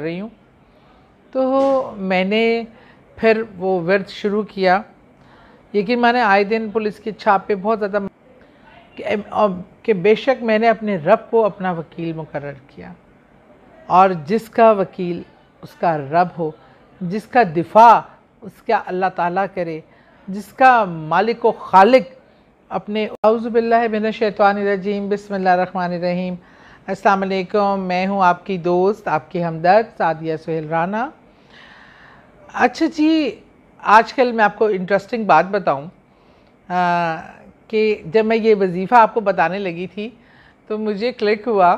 रही हूँ। तो मैंने फिर वो वर्द शुरू किया। यकीन माने आए दिन पुलिस की छाप पे बहुत ज़्यादा कि बेशक मैंने अपने रब को अपना वकील मुकर्रर किया, और जिसका वकील उसका रब हो, जिसका दिफा उसका अल्लाह ताला करे, जिसका मालिक व खालिक अपने औज़ुबिल्लाहि मिनश्शैतानिर्रजीम बिस्मिल्लाहिर्रहमानिर्रहीम। अस्सलाम वालेकुम, मैं हूँ आपकी दोस्त, आपकी हमदर्द सादिया सुहेल राना। अच्छा जी, आजकल मैं आपको इंटरेस्टिंग बात बताऊँ कि जब मैं ये वजीफ़ा आपको बताने लगी थी तो मुझे क्लिक हुआ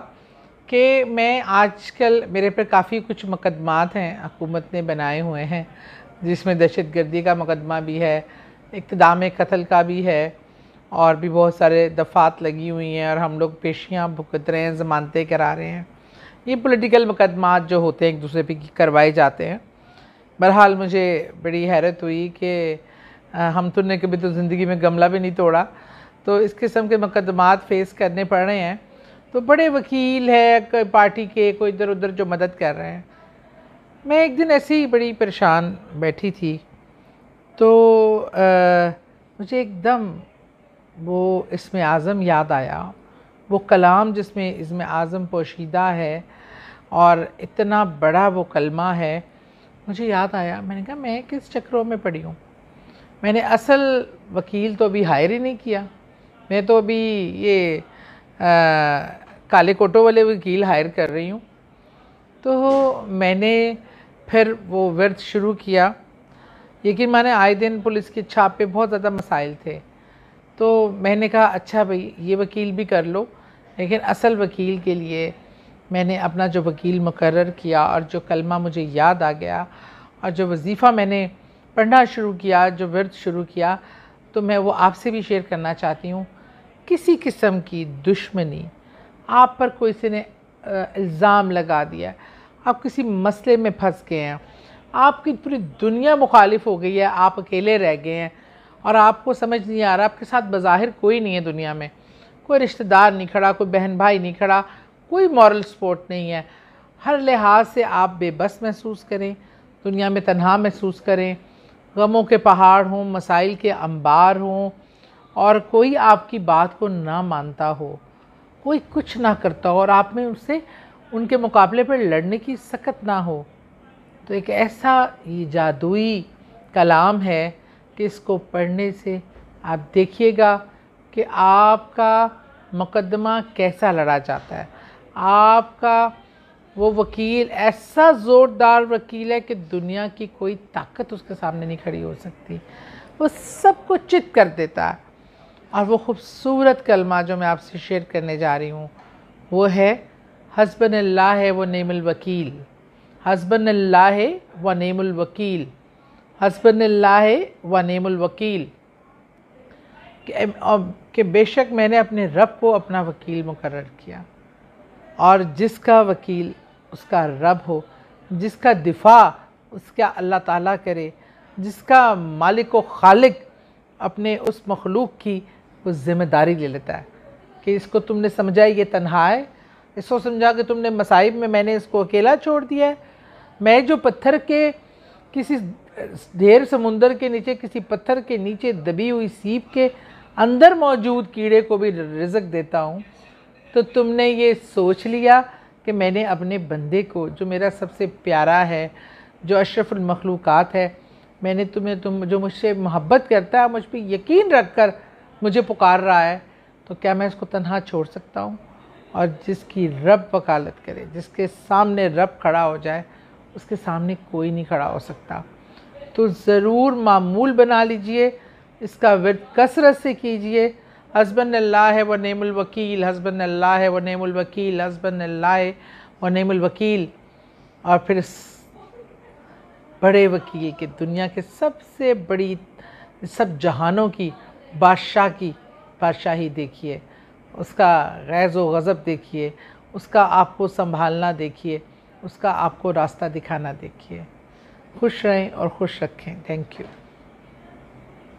कि मैं आजकल मेरे पर काफ़ी कुछ मुकदमात हैं हुकूमत ने बनाए हुए हैं, जिसमें दहशतगर्दी का मुकदमा भी है, इक़्तिदाम कत्ल का भी है, और भी बहुत सारे दफ़ात लगी हुई हैं और हम लोग पेशियाँ भुगत रहे हैं, ज़मानतें करा रहे हैं। ये पॉलिटिकल मुकदमात जो होते हैं एक दूसरे पे करवाए जाते हैं। बहरहाल मुझे बड़ी हैरत हुई कि हम तो ने कभी तो ज़िंदगी में गमला भी नहीं तोड़ा, तो इस किस्म के मुकदमात फ़ेस करने पड़ रहे हैं। तो बड़े वकील है कोई पार्टी के, कोई इधर उधर जो मदद कर रहे हैं। मैं एक दिन ऐसे ही बड़ी परेशान बैठी थी, तो मुझे एकदम वो इसमें आज़म याद आया, वो कलाम जिसमें इसमें आज़म पोशीदा है और इतना बड़ा वो कलमा है। मुझे याद आया, मैंने कहा मैं किस चक्रों में पड़ी हूँ। मैंने असल वकील तो अभी हायर ही नहीं किया, मैं तो अभी ये काले कोटों वाले वकील हायर कर रही हूँ। तो मैंने फिर वो वर्द शुरू किया। यकीन माने आए दिन पुलिस की छाप पे बहुत ज़्यादा मसाइल थे, तो मैंने कहा अच्छा भाई ये वकील भी कर लो, लेकिन असल वकील के लिए मैंने अपना जो वकील मुकर्रर किया और जो कलमा मुझे याद आ गया और जो वजीफ़ा मैंने पढ़ना शुरू किया, जो वर्द शुरू किया, तो मैं वो आपसे भी शेयर करना चाहती हूँ। किसी किस्म की दुश्मनी, आप पर कोई से ने इल्ज़ाम लगा दिया, आप किसी मसले में फंस गए हैं, आपकी पूरी दुनिया मुखालिफ हो गई है, आप अकेले रह गए हैं और आपको समझ नहीं आ रहा, आपके साथ बज़ाहिर कोई नहीं है दुनिया में, कोई रिश्तेदार नहीं खड़ा, कोई बहन भाई नहीं खड़ा, कोई मॉरल सपोर्ट नहीं है। हर लिहाज से आप बेबस महसूस करें, दुनिया में तन्हा महसूस करें, गमों के पहाड़ हों, मसाइल के अंबार हों, और कोई आपकी बात को ना मानता हो, कोई कुछ ना करता हो और आप में उससे उनके मुकाबले पर लड़ने की सकत ना हो। तो एक ऐसा ये जादुई कलाम है कि इसको पढ़ने से आप देखिएगा कि आपका मुकदमा कैसा लड़ा जाता है। आपका वो वकील ऐसा ज़ोरदार वकील है कि दुनिया की कोई ताकत उसके सामने नहीं खड़ी हो सकती, वो सब कुछ चित कर देता है। और वो ख़ूबसूरत कलमा जो मैं आपसे शेयर करने जा रही हूँ वो है हस्बनल्लाह व नेमुल वकील, हस्बनल्लाह व नेमुल वकील, हस्बनल्लाह व नेमुल वकील। कि बेशक मैंने अपने रब को अपना वकील मुकर्रर किया, और जिसका वकील उसका रब हो, जिसका दिफा उसका अल्लाह ताला करे, जिसका मालिक व खालिक अपने उस मखलूक की वो ज़िम्मेदारी ले लेता है कि इसको तुमने समझा ये तन्हा है, इसको समझा कि तुमने मसाइब में मैंने इसको अकेला छोड़ दिया है। मैं जो पत्थर के किसी ढेर समुंदर के नीचे, किसी पत्थर के नीचे दबी हुई सीप के अंदर मौजूद कीड़े को भी रिज़्क देता हूँ, तो तुमने ये सोच लिया कि मैंने अपने बंदे को, जो मेरा सबसे प्यारा है, जो अशरफुल मखलूक़ात है, मैंने तुम जो मुझसे मोहब्बत करता है, मुझ पर यकीन रख कर मुझे पुकार रहा है, तो क्या मैं इसको तन्हा छोड़ सकता हूँ? और जिसकी रब वकालत करे, जिसके सामने रब खड़ा हो जाए, उसके सामने कोई नहीं खड़ा हो सकता। तो ज़रूर मामूल बना लीजिए, इसका वर्द कसरत से कीजिए। हस्बनल्लाह व नेमुल वकील, हस्बनल्लाह व नेमुल वकील, हस्बनल्लाह व नेमुल वकील। और फिर बड़े वकील के, दुनिया के सबसे बड़ी, सब जहानों की बादशाह की बादशाही देखिए, उसका गैज़ व गज़ब देखिए, उसका आपको संभालना देखिए, उसका आपको रास्ता दिखाना देखिए। खुश रहें और खुश रखें। Thank you.